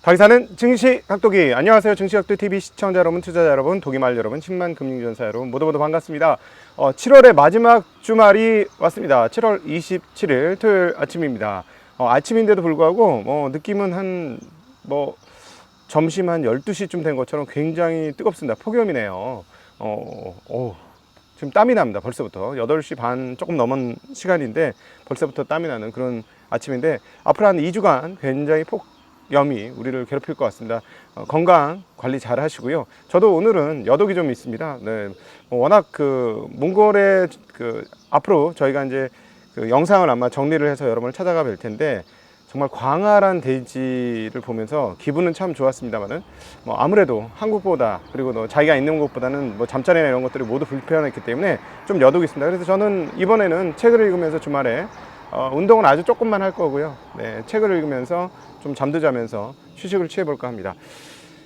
가기사는 증시각도기. 안녕하세요. 증시각도TV 시청자 여러분, 투자자 여러분, 도기말 여러분, 10만 금융전사 여러분 모두 반갑습니다. 7월의 마지막 주말이 왔습니다. 7월 27일 토요일 아침입니다. 아침인데도 불구하고 느낌은 점심 한 12시쯤 된 것처럼 굉장히 뜨겁습니다. 폭염이네요. 지금 땀이 납니다. 벌써부터 8시 반 조금 넘은 시간인데 벌써부터 땀이 나는 그런 아침인데, 앞으로 한 2주간 굉장히 염이 우리를 괴롭힐 것 같습니다. 건강 관리 잘 하시고요. 저도 오늘은 여독이 좀 있습니다. 네, 워낙 몽골에 앞으로 저희가 이제 영상을 아마 정리를 해서 여러분을 찾아가 뵐 텐데, 정말 광활한 대지를 보면서 기분은 참 좋았습니다만은 아무래도 한국보다, 그리고 자기가 있는 곳보다는 잠자리나 이런 것들이 모두 불편했기 때문에 좀 여독이 있습니다. 그래서 저는 이번에는 책을 읽으면서 주말에 운동은 아주 조금만 할 거고요. 네, 책을 읽으면서 좀 잠도 자면서 휴식을 취해볼까 합니다.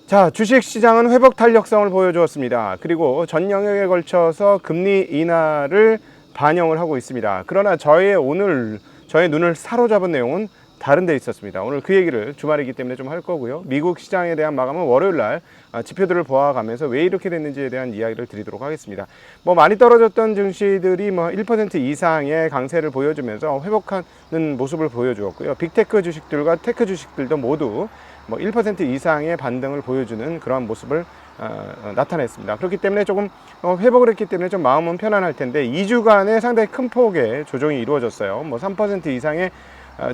자, 주식시장은 회복 탄력성을 보여주었습니다. 그리고 전 영역에 걸쳐서 금리 인하를 반영을 하고 있습니다. 그러나 저의 눈을 사로잡은 내용은 다른 데 있었습니다. 오늘 그 얘기를 주말이기 때문에 좀 할 거고요. 미국 시장에 대한 마감은 월요일 날 지표들을 보아가면서 왜 이렇게 됐는지에 대한 이야기를 드리도록 하겠습니다. 많이 떨어졌던 증시들이 1% 이상의 강세를 보여주면서 회복하는 모습을 보여주었고요. 빅테크 주식들과 테크 주식들도 모두 1% 이상의 반등을 보여주는 그러한 모습을 나타냈습니다. 그렇기 때문에 조금 회복을 했기 때문에 좀 마음은 편안할 텐데, 2주간에 상당히 큰 폭의 조정이 이루어졌어요. 3% 이상의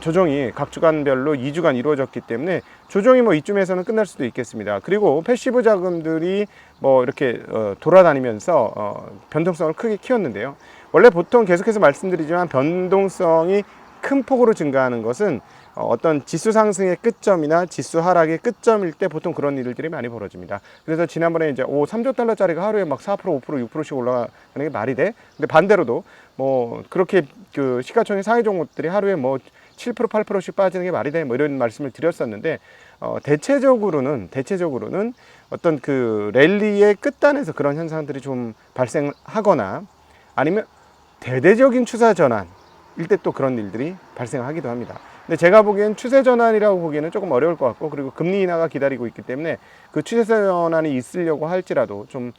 조정이 각 주간별로 2주간 이루어졌기 때문에 조정이 이쯤에서는 끝날 수도 있겠습니다. 그리고 패시브 자금들이 이렇게 돌아다니면서 변동성을 크게 키웠는데요. 원래 보통 계속해서 말씀드리지만 변동성이 큰 폭으로 증가하는 것은 어떤 지수 상승의 끝점이나 지수 하락의 끝점일 때 보통 그런 일들이 많이 벌어집니다. 그래서 지난번에 이제 3조 달러짜리가 하루에 4%, 5%, 6%씩 올라가는 게 말이 돼? 근데 반대로도 그렇게 시가총액 상위 종목들이 하루에 7%, 8%씩 빠지는 게 말이 돼? 이런 말씀을 드렸었는데, 대체적으로는 어떤 랠리의 끝단에서 그런 현상들이 좀 발생하거나, 아니면 대대적인 추세 전환일 때 또 그런 일들이 발생하기도 합니다. 근데 제가 보기엔 추세 전환이라고 보기에는 조금 어려울 것 같고, 그리고 금리 인하가 기다리고 있기 때문에 그 추세 전환이 있으려고 할지라도 좀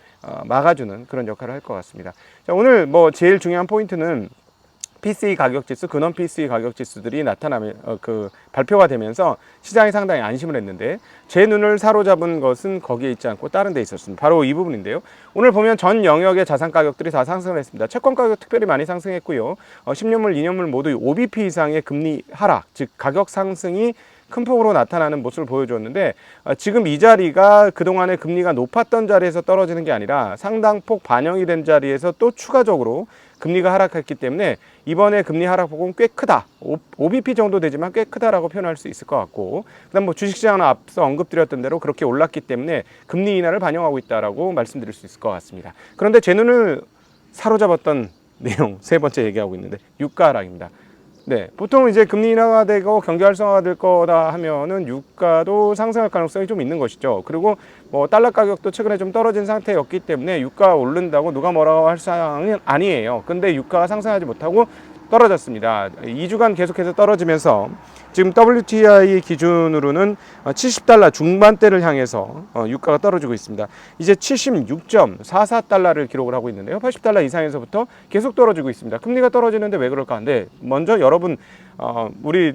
막아주는 그런 역할을 할 것 같습니다. 자, 오늘 제일 중요한 포인트는 PCE 가격지수, 근원 PCE 가격지수들이 발표가 되면서 시장이 상당히 안심을 했는데, 제 눈을 사로잡은 것은 거기에 있지 않고 다른 데 있었습니다. 바로 이 부분인데요. 오늘 보면 전 영역의 자산 가격들이 다 상승을 했습니다. 채권 가격 특별히 많이 상승했고요. 10년물, 2년물 모두 OBP 이상의 금리 하락, 즉 가격 상승이 큰 폭으로 나타나는 모습을 보여주었는데, 지금 이 자리가 그동안에 금리가 높았던 자리에서 떨어지는 게 아니라 상당폭 반영이 된 자리에서 또 추가적으로 금리가 하락했기 때문에 이번에 금리 하락폭은 꽤 크다, OBP 정도 되지만 꽤 크다라고 표현할 수 있을 것 같고, 그다음 주식시장은 앞서 언급드렸던 대로 그렇게 올랐기 때문에 금리 인하를 반영하고 있다라고 말씀드릴 수 있을 것 같습니다. 그런데 제 눈을 사로잡았던 내용, 세 번째 얘기하고 있는데, 유가 하락입니다. 네, 보통 이제 금리 인하가 되고 경기 활성화가 될 거다 하면은 유가도 상승할 가능성이 좀 있는 것이죠. 그리고 달러 가격도 최근에 좀 떨어진 상태였기 때문에 유가가 오른다고 누가 뭐라고 할 상황은 아니에요. 근데 유가가 상승하지 못하고 떨어졌습니다. 2주간 계속해서 떨어지면서 지금 WTI 기준으로는 70달러 중반대를 향해서 유가가 떨어지고 있습니다. 이제 76.44달러를 기록을 하고 있는데요. 80달러 이상에서부터 계속 떨어지고 있습니다. 금리가 떨어지는데 왜 그럴까 하는데, 먼저 여러분 우리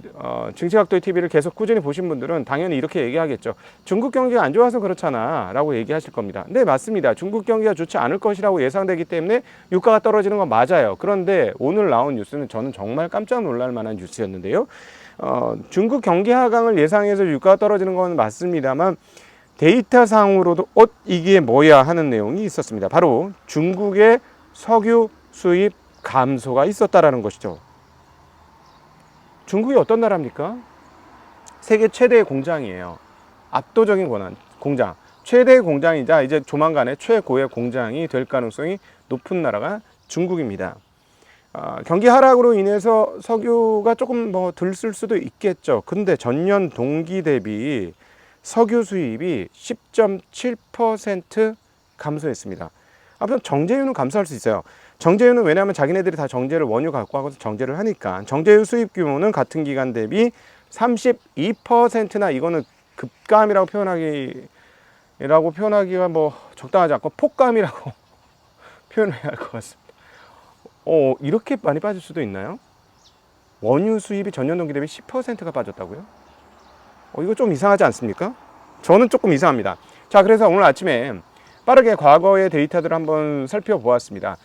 증시각도의 TV를 계속 꾸준히 보신 분들은 당연히 이렇게 얘기하겠죠. 중국 경기가 안 좋아서 그렇잖아 라고 얘기하실 겁니다. 네, 맞습니다. 중국 경기가 좋지 않을 것이라고 예상되기 때문에 유가가 떨어지는 건 맞아요. 그런데 오늘 나온 뉴스는 저는 정말 깜짝 놀랄 만한 뉴스였는데요. 중국 경기 하강을 예상해서 유가가 떨어지는 건 맞습니다만, 데이터상으로도 이게 뭐야 하는 내용이 있었습니다. 바로 중국의 석유 수입 감소가 있었다라는 것이죠. 중국이 어떤 나라입니까? 세계 최대의 공장이에요. 압도적인 공장. 최대의 공장이자 이제 조만간에 최고의 공장이 될 가능성이 높은 나라가 중국입니다. 경기 하락으로 인해서 석유가 조금 들쓸 수도 있겠죠. 근데 전년 동기 대비 석유 수입이 10.7% 감소했습니다. 아무튼 정제유는 감소할 수 있어요. 정제유는 왜냐하면 자기네들이 다 정제를 원유 갖고 와서 정제를 하니까 정제유 수입 규모는 같은 기간 대비 32%나 이거는 급감이라고 표현하기가 뭐 적당하지 않고 폭감이라고 표현해야 할 것 같습니다. 이렇게 많이 빠질 수도 있나요? 원유 수입이 전년 동기 대비 10%가 빠졌다고요? 이거 좀 이상하지 않습니까? 저는 조금 이상합니다. 자, 그래서 오늘 아침에 빠르게 과거의 데이터들을 한번 살펴보았습니다.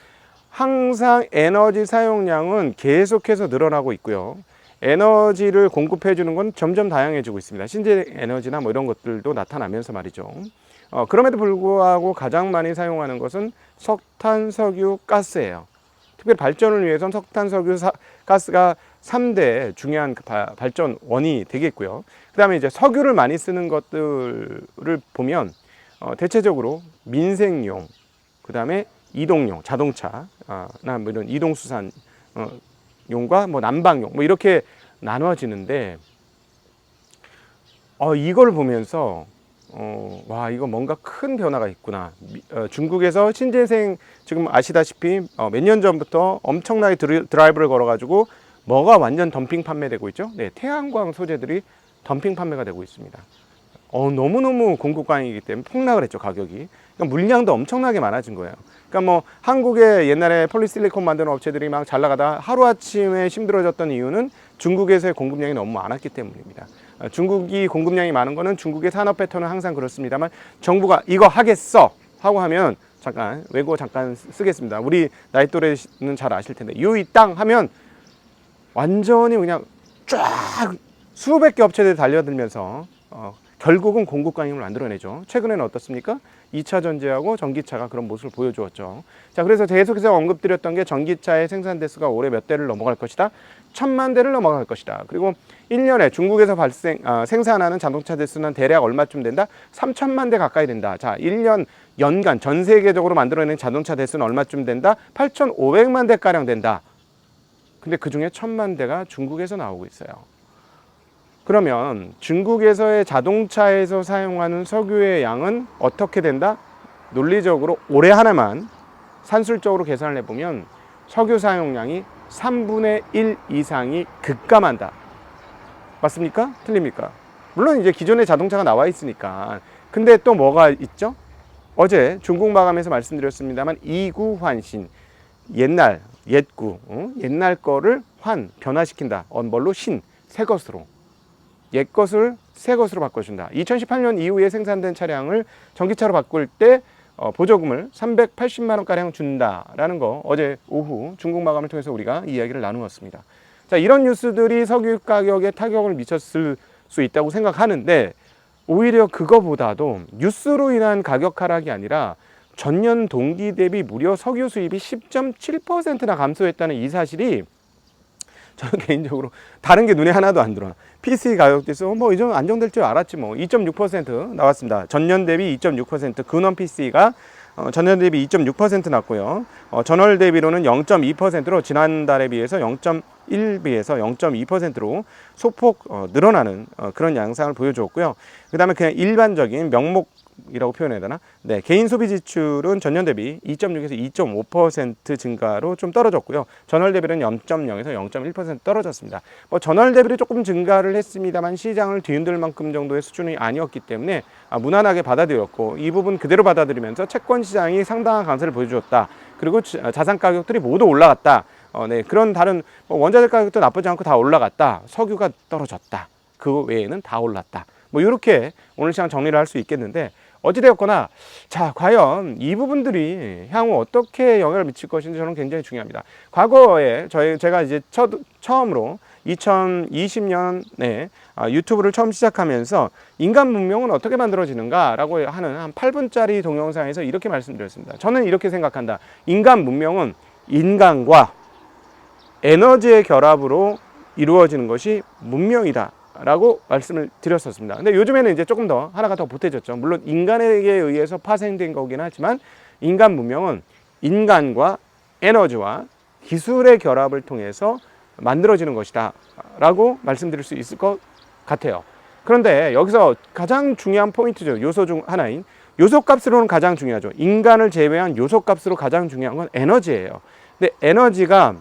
항상 에너지 사용량은 계속해서 늘어나고 있고요. 에너지를 공급해 주는 건 점점 다양해지고 있습니다. 신재 에너지나 뭐 이런 것들도 나타나면서 말이죠. 그럼에도 불구하고 가장 많이 사용하는 것은 석탄, 석유, 가스예요. 특별히 발전을 위해서는 석탄, 석유, 가스가 3대 중요한 발전원이 되겠고요. 그 다음에 이제 석유를 많이 쓰는 것들을 보면 대체적으로 민생용, 그 다음에 이동용, 자동차나 뭐 이런 이동수산 용과 뭐 난방용 뭐 이렇게 나눠지는데 이걸 보면서 와, 이거 뭔가 큰 변화가 있구나. 중국에서 신재생 지금 아시다시피 몇 년 전부터 엄청나게 드라이브를 걸어가지고 뭐가 완전 덤핑 판매되고 있죠? 네, 태양광 소재들이 덤핑 판매가 되고 있습니다. 너무너무 공급광이기 때문에 폭락을 했죠, 가격이. 그러니까 물량도 엄청나게 많아진 거예요. 그러니까 뭐 한국에 옛날에 폴리실리콘 만드는 업체들이 막 잘 나가다 하루아침에 힘들어졌던 이유는 중국에서의 공급량이 너무 많았기 때문입니다. 중국이 공급량이 많은 거는 중국의 산업 패턴은 항상 그렇습니다만 정부가 이거 하겠어 하고 하면 잠깐 외국어 잠깐 쓰겠습니다. 우리 나이 또래는 잘 아실 텐데 이 땅 하면 완전히 그냥 쫙 수백 개 업체들이 달려들면서 결국은 공급광임을 만들어내죠. 최근에는 어떻습니까? 2차 전지하고 전기차가 그런 모습을 보여주었죠. 자, 그래서 계속해서 언급드렸던 게 전기차의 생산 대수가 올해 몇 대를 넘어갈 것이다. 1000만 대를 넘어갈 것이다. 그리고 1년에 중국에서 생산하는 자동차 대수는 대략 얼마쯤 된다? 3000만 대 가까이 된다. 자, 1년 연간 전 세계적으로 만들어내는 자동차 대수는 얼마쯤 된다? 8500만 대가량 된다. 근데 그 중에 1000만 대가 중국에서 나오고 있어요. 그러면 중국에서의 자동차에서 사용하는 석유의 양은 어떻게 된다? 논리적으로 올해 하나만 산술적으로 계산을 해보면 석유 사용량이 3분의 1 이상이 급감한다. 맞습니까? 틀립니까? 물론 이제 기존의 자동차가 나와 있으니까. 근데 또 뭐가 있죠? 어제 중국 마감에서 말씀드렸습니다만 이구환신, 옛구, 옛날 거를 변화시킨다. 뭘로? 새 것으로. 옛 것을 새 것으로 바꿔준다. 2018년 이후에 생산된 차량을 전기차로 바꿀 때 보조금을 380만 원가량 준다라는 거 어제 오후 중국 마감을 통해서 우리가 이야기를 나누었습니다. 자, 이런 뉴스들이 석유 가격에 타격을 미쳤을 수 있다고 생각하는데 오히려 그거보다도 뉴스로 인한 가격 하락이 아니라 전년 동기 대비 무려 석유 수입이 10.7%나 감소했다는 이 사실이 저는 개인적으로 다른 게 눈에 하나도 안 들어와. PC 가격대에서 뭐 이 정도 안정될 줄 알았지 뭐. 2.6% 나왔습니다. 전년 대비 2.6%. 근원 PC가 전년 대비 2.6% 났고요. 전월 대비로는 0.2%로 지난달에 비해서 0.1비해서 0.2%로 소폭 늘어나는 그런 양상을 보여주었고요. 그 다음에 그냥 일반적인 명목이라고 표현해야 되나? 네, 개인 소비 지출은 전년 대비 2.6에서 2.5% 증가로 좀 떨어졌고요. 전월 대비는 0.0에서 0.1% 떨어졌습니다. 뭐 전월 대비를 조금 증가를 했습니다만 시장을 뒤흔들 만큼 정도의 수준이 아니었기 때문에 무난하게 받아들였고 이 부분 그대로 받아들이면서 채권 시장이 상당한 강세를 보여주었다. 그리고 자산 가격들이 모두 올라갔다. 네, 그런 다른 원자재 가격도 나쁘지 않고 다 올라갔다. 석유가 떨어졌다. 그 외에는 다 올랐다. 뭐 이렇게 오늘 시장 정리를 할 수 있겠는데 어찌되었거나 자, 과연 이 부분들이 향후 어떻게 영향을 미칠 것인지 저는 굉장히 중요합니다. 과거에 제가 이제 처음으로 2020년에 유튜브를 처음 시작하면서 인간 문명은 어떻게 만들어지는가라고 하는 한 8분짜리 동영상에서 이렇게 말씀드렸습니다. 저는 이렇게 생각한다. 인간 문명은 인간과 에너지의 결합으로 이루어지는 것이 문명이다 라고 말씀을 드렸었습니다. 근데 요즘에는 이제 조금 더 하나가 더 보태졌죠. 물론 인간에게 의해서 파생된 거긴 하지만 인간 문명은 인간과 에너지와 기술의 결합을 통해서 만들어지는 것이다 라고 말씀드릴 수 있을 것 같아요. 그런데 여기서 가장 중요한 포인트죠. 요소 중 하나인 요소값으로는 가장 중요하죠. 인간을 제외한 요소값으로 가장 중요한 건 에너지예요. 근데 에너지가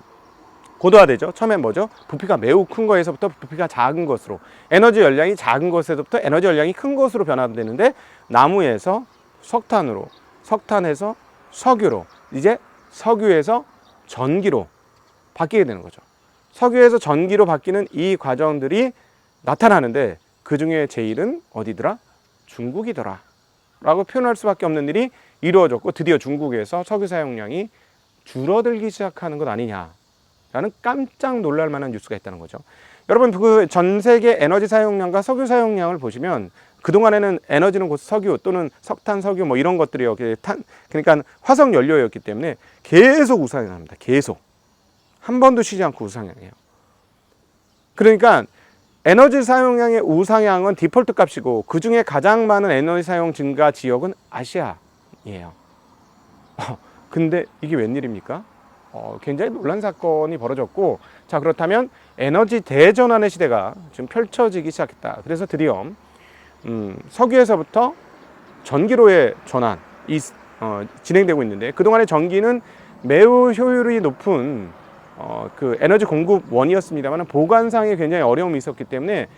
고도화되죠. 처음엔 뭐죠? 부피가 매우 큰 거에서부터 부피가 작은 것으로, 에너지 열량이 작은 것에서부터 에너지 열량이 큰 것으로 변화되는데, 나무에서 석탄으로, 석탄에서 석유로, 이제 석유에서 전기로 바뀌게 되는 거죠. 석유에서 전기로 바뀌는 이 과정들이 나타나는데, 그 중에 제일은 어디더라? 중국이더라 라고 표현할 수밖에 없는 일이 이루어졌고, 드디어 중국에서 석유 사용량이 줄어들기 시작하는 것 아니냐 라는 깜짝 놀랄 만한 뉴스가 있다는 거죠. 여러분, 그 전 세계 에너지 사용량과 석유 사용량을 보시면, 그동안에는 에너지는 곧 석유 또는 석탄, 석유 뭐 이런 것들이요, 그러니까 화석 연료였기 때문에 계속 우상향합니다. 계속 한 번도 쉬지 않고 우상향해요. 그러니까 에너지 사용량의 우상향은 디폴트 값이고, 그 중에 가장 많은 에너지 사용 증가 지역은 아시아예요. 근데 이게 웬일입니까? 굉장히 논란 사건이 벌어졌고, 자, 그렇다면 에너지 대전환의 시대가 지금 펼쳐지기 시작했다. 그래서 드디어 석유에서부터 전기로의 전환이 진행되고 있는데, 그동안의 전기는 매우 효율이 높은 그 에너지 공급원이었습니다만, 보관상에 굉장히 어려움이 있었기 때문에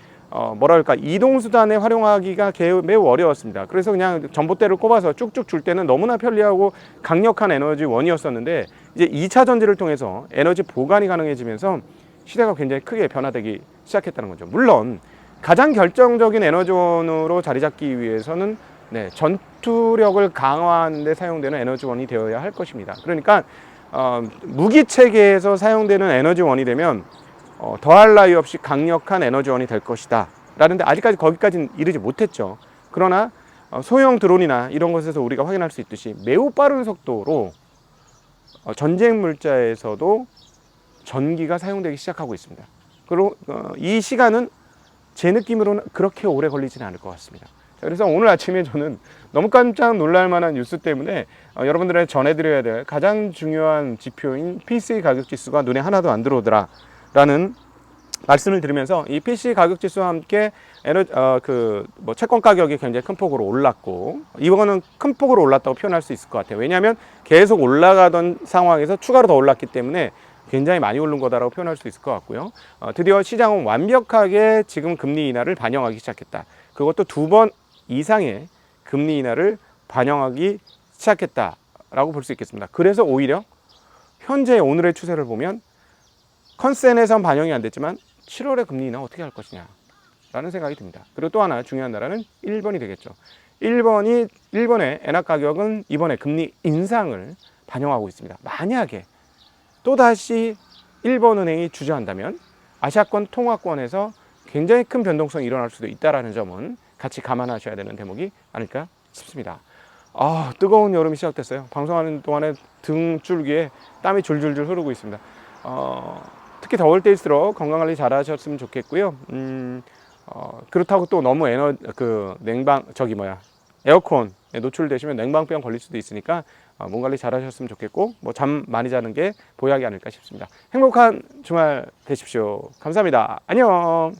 뭐랄까, 이동수단에 활용하기가 매우 어려웠습니다. 그래서 그냥 전봇대를 꼽아서 쭉쭉 줄 때는 너무나 편리하고 강력한 에너지원이었었는데, 이제 2차 전지를 통해서 에너지 보관이 가능해지면서 시대가 굉장히 크게 변화되기 시작했다는 거죠. 물론 가장 결정적인 에너지원으로 자리 잡기 위해서는 전투력을 강화하는 데 사용되는 에너지원이 되어야 할 것입니다. 그러니까 무기 체계에서 사용되는 에너지원이 되면 더할 나위 없이 강력한 에너지원이 될 것이다 라는데, 아직까지 거기까지는 이르지 못했죠. 그러나 소형 드론이나 이런 것에서 우리가 확인할 수 있듯이 매우 빠른 속도로 전쟁 물자에서도 전기가 사용되기 시작하고 있습니다. 그리고 이 시간은 제 느낌으로는 그렇게 오래 걸리지는 않을 것 같습니다. 그래서 오늘 아침에 저는 너무 깜짝 놀랄 만한 뉴스 때문에 여러분들에게 전해드려야 될 가장 중요한 지표인 PC 가격 지수가 눈에 하나도 안 들어오더라 라는 말씀을 드리면서, 이 PC 가격 지수와 함께 채권 가격이 굉장히 큰 폭으로 올랐고, 이거는 큰 폭으로 올랐다고 표현할 수 있을 것 같아요. 왜냐하면 계속 올라가던 상황에서 추가로 더 올랐기 때문에 굉장히 많이 오른 거다라고 표현할 수 있을 것 같고요. 드디어 시장은 완벽하게 지금 금리 인하를 반영하기 시작했다. 그것도 2번 이상의 금리 인하를 반영하기 시작했다라고 볼 수 있겠습니다. 그래서 오히려 현재 오늘의 추세를 보면 컨센에선 반영이 안 됐지만 7월에 금리 인하 어떻게 할 것이냐 라는 생각이 듭니다. 그리고 또 하나 중요한 나라는 일본이 되겠죠. 일본의 엔화 가격은 이번에 금리 인상을 반영하고 있습니다. 만약에 또다시 일본은행이 주저한다면 아시아권 통화권에서 굉장히 큰 변동성이 일어날 수도 있다는 점은 같이 감안하셔야 되는 대목이 아닐까 싶습니다. 뜨거운 여름이 시작됐어요. 방송하는 동안에 등줄기에 땀이 줄줄줄 흐르고 있습니다. 특히 더울 때일수록 건강관리 잘 하셨으면 좋겠고요. 그렇다고 또 너무 에어컨에 노출되시면 냉방병 걸릴 수도 있으니까 몸 관리 잘 하셨으면 좋겠고, 잠 많이 자는 게 보약이 아닐까 싶습니다. 행복한 주말 되십시오. 감사합니다. 안녕.